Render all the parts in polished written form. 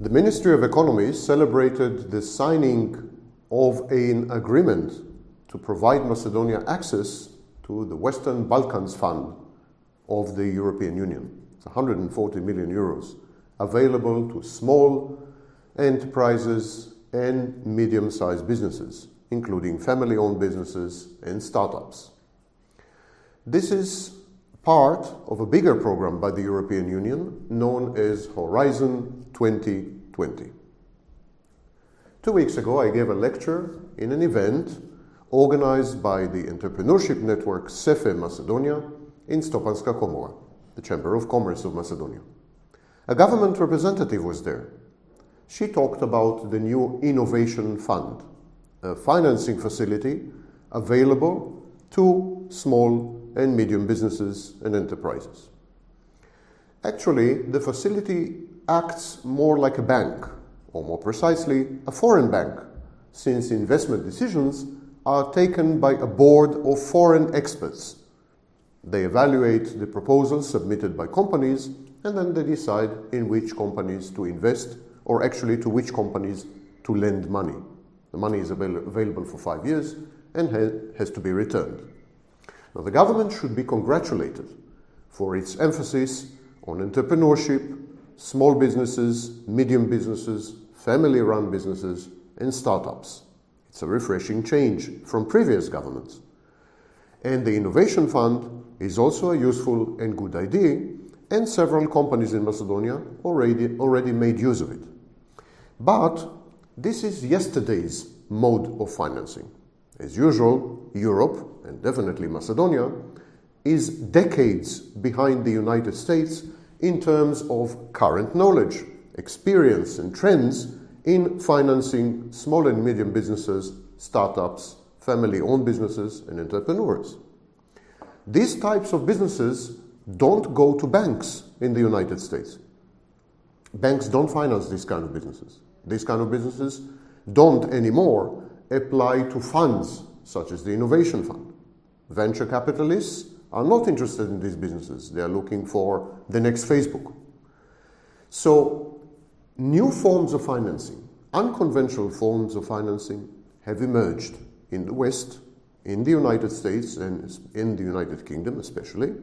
The Ministry of Economy celebrated the signing of an agreement to provide Macedonia access to the Western Balkans Fund of the European Union. It's 140 million euros available to small enterprises and medium-sized businesses, including family-owned businesses and startups. This is part of a bigger program by the European Union known as Horizon 2020. 2 weeks ago, I gave a lecture in an event organized by the entrepreneurship network SEFE Macedonia in Stopanska Komora, the Chamber of Commerce of Macedonia. A government representative was there. She talked about the new Innovation Fund, a financing facility available to small and medium businesses and enterprises. Actually, the facility acts more like a bank, or more precisely, a foreign bank, since investment decisions are taken by a board of foreign experts. They evaluate the proposals submitted by companies, and then they decide in which companies to invest, or actually to which companies to lend money. The money is available for 5 years and has to be returned. Now, the government should be congratulated for its emphasis on entrepreneurship, small businesses, medium businesses, family-run businesses, and startups. It's a refreshing change from previous governments. And the Innovation Fund is also a useful and good idea, and several companies in Macedonia already made use of it. But this is yesterday's mode of financing. As usual, Europe, and definitely Macedonia, is decades behind the United States in terms of current knowledge, experience, and trends in financing small and medium businesses, startups, family-owned businesses, and entrepreneurs. These types of businesses don't go to banks in the United States. Banks don't finance these kind of businesses. These kind of businesses don't anymore apply to funds such as the Innovation Fund. Venture capitalists are not interested in these businesses. They are looking for the next Facebook. So, new forms of financing, unconventional forms of financing, have emerged in the West, in the United States, and in the United Kingdom especially.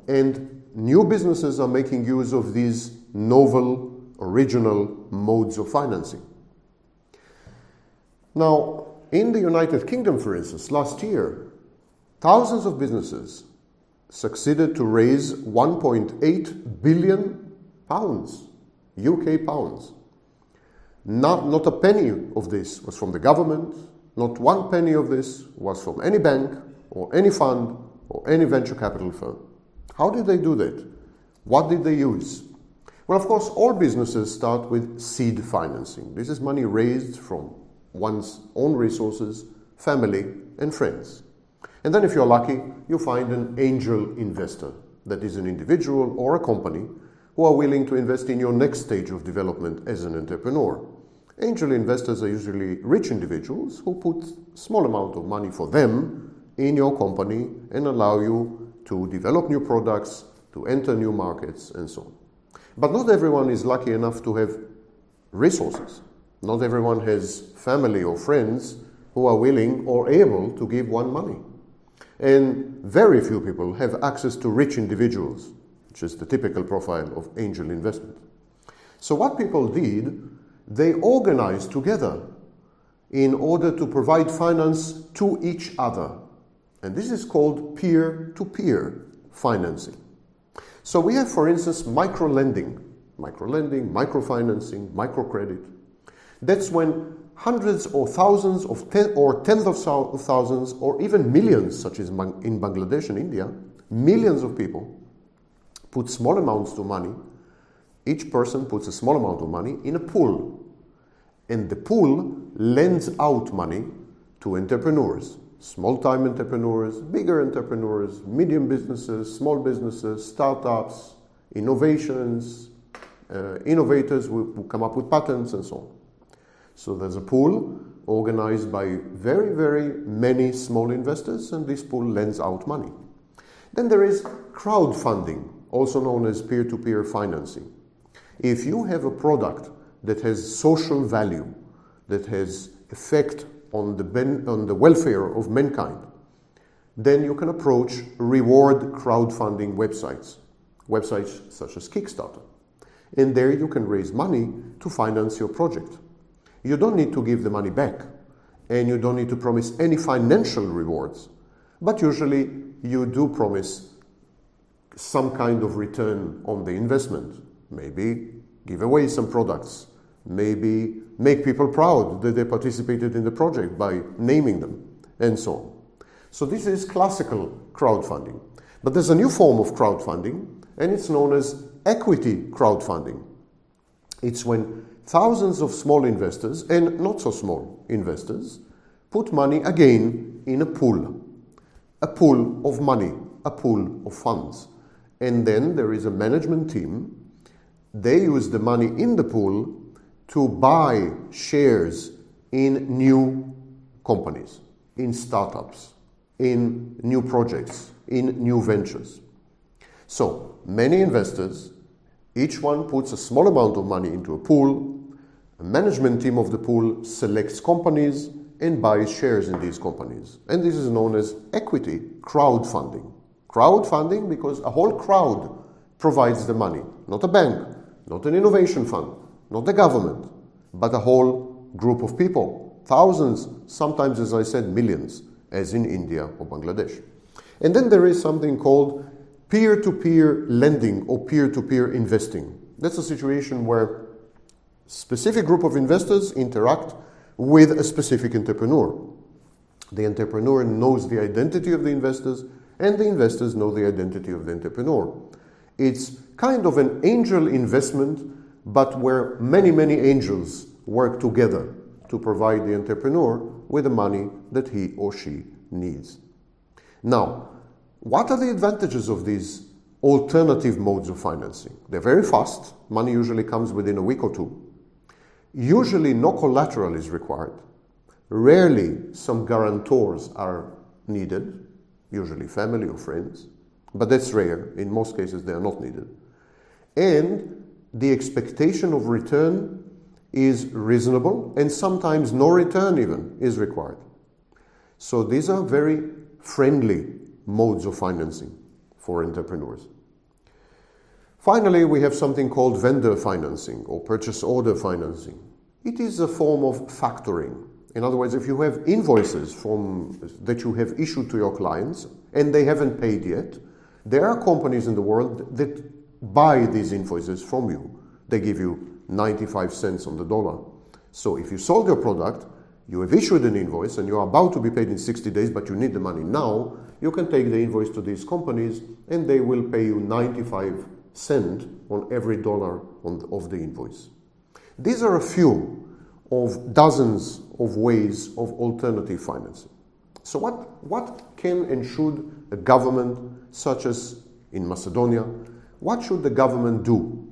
And new businesses are making use of these novel, original modes of financing. Now, in the United Kingdom, for instance, last year, thousands of businesses succeeded to raise 1.8 billion pounds, UK pounds. Not a penny of this was from the government, not one penny of this was from any bank or any fund or any venture capital firm. How did they do that? What did they use? Well, of course, all businesses start with seed financing. This is money raised from one's own resources, family, and friends. And then if you're lucky, you find an angel investor, that is an individual or a company who are willing to invest in your next stage of development as an entrepreneur. Angel investors are usually rich individuals who put small amount of money for them in your company and allow you to develop new products, to enter new markets, and so on. But not everyone is lucky enough to have resources. Not everyone has family or friends who are willing or able to give one money. And very few people have access to rich individuals, which is the typical profile of angel investment. So what people did, they organized together in order to provide finance to each other. And this is called peer-to-peer financing. So we have, for instance, microlending, microfinancing, microcredit. That's when hundreds or thousands of tens of thousands or even millions, such as in Bangladesh and India, millions of people put small amounts of money. Each person puts a small amount of money in a pool. And the pool lends out money to entrepreneurs, small-time entrepreneurs, bigger entrepreneurs, medium businesses, small businesses, startups, innovations, innovators who come up with patents and so on. So there's a pool organized by very, very many small investors, and this pool lends out money. Then there is crowdfunding, also known as peer-to-peer financing. If you have a product that has social value, that has effect on the welfare of mankind, then you can approach reward crowdfunding websites such as Kickstarter. And there you can raise money to finance your project. You don't need to give the money back, and you don't need to promise any financial rewards, but usually you do promise some kind of return on the investment. Maybe give away some products, maybe make people proud that they participated in the project by naming them, and so on. So this is classical crowdfunding. But there's a new form of crowdfunding, and it's known as equity crowdfunding. It's when thousands of small investors and not so small investors put money again in a pool of money, a pool of funds. And then there is a management team. They use the money in the pool to buy shares in new companies, in startups, in new projects, in new ventures. So many investors, each one puts a small amount of money into a pool. A management team of the pool selects companies and buys shares in these companies. And this is known as equity crowdfunding. Crowdfunding because a whole crowd provides the money, not a bank, not an innovation fund, not the government, but a whole group of people, thousands, sometimes, as I said, millions, as in India or Bangladesh. And then there is something called peer-to-peer lending or peer-to-peer investing. That's a situation where a specific group of investors interact with a specific entrepreneur. The entrepreneur knows the identity of the investors, and the investors know the identity of the entrepreneur. It's kind of an angel investment, but where many, many angels work together to provide the entrepreneur with the money that he or she needs. Now, what are the advantages of these alternative modes of financing? They're very fast. Money usually comes within a week or two. Usually no collateral is required. Rarely some guarantors are needed, usually family or friends, but that's rare. In most cases they are not needed. And the expectation of return is reasonable, and sometimes no return even is required. So these are very friendly modes of financing for entrepreneurs. Finally, we have something called vendor financing or purchase order financing. It is a form of factoring. In other words, if you have invoices that you have issued to your clients and they haven't paid yet, there are companies in the world that buy these invoices from you. They give you 95 cents on the dollar. So if you sold your product, you have issued an invoice and you are about to be paid in 60 days, but you need the money now, you can take the invoice to these companies and they will pay you 95 cents on every dollar of the invoice. These are a few of dozens of ways of alternative financing. So what can and should a government, such as in Macedonia, what should the government do?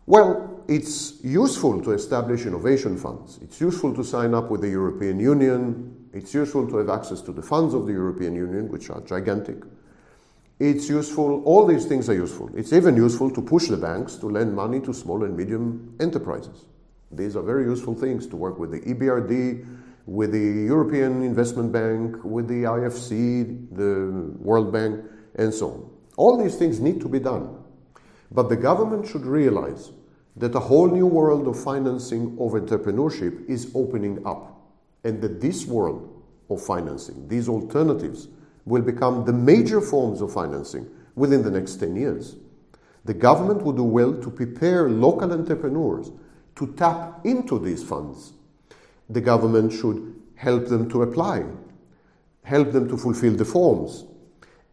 Well, it's useful to establish innovation funds. It's useful to sign up with the European Union. It's useful to have access to the funds of the European Union, which are gigantic. It's useful, all these things are useful. It's even useful to push the banks to lend money to small and medium enterprises. These are very useful things to work with the EBRD, with the European Investment Bank, with the IFC, the World Bank, and so on. All these things need to be done. But the government should realize that a whole new world of financing of entrepreneurship is opening up, and that this world of financing, these alternatives, will become the major forms of financing within the next 10 years. The government would do well to prepare local entrepreneurs to tap into these funds. The government should help them to apply, help them to fulfill the forms.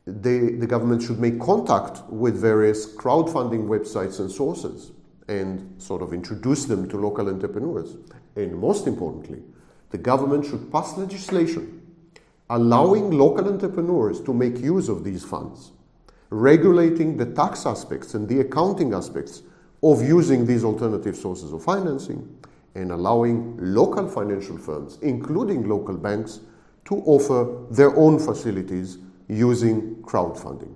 The government should make contact with various crowdfunding websites and sources and sort of introduce them to local entrepreneurs. And most importantly, the government should pass legislation allowing local entrepreneurs to make use of these funds, regulating the tax aspects and the accounting aspects of using these alternative sources of financing, and allowing local financial firms, including local banks, to offer their own facilities using crowdfunding.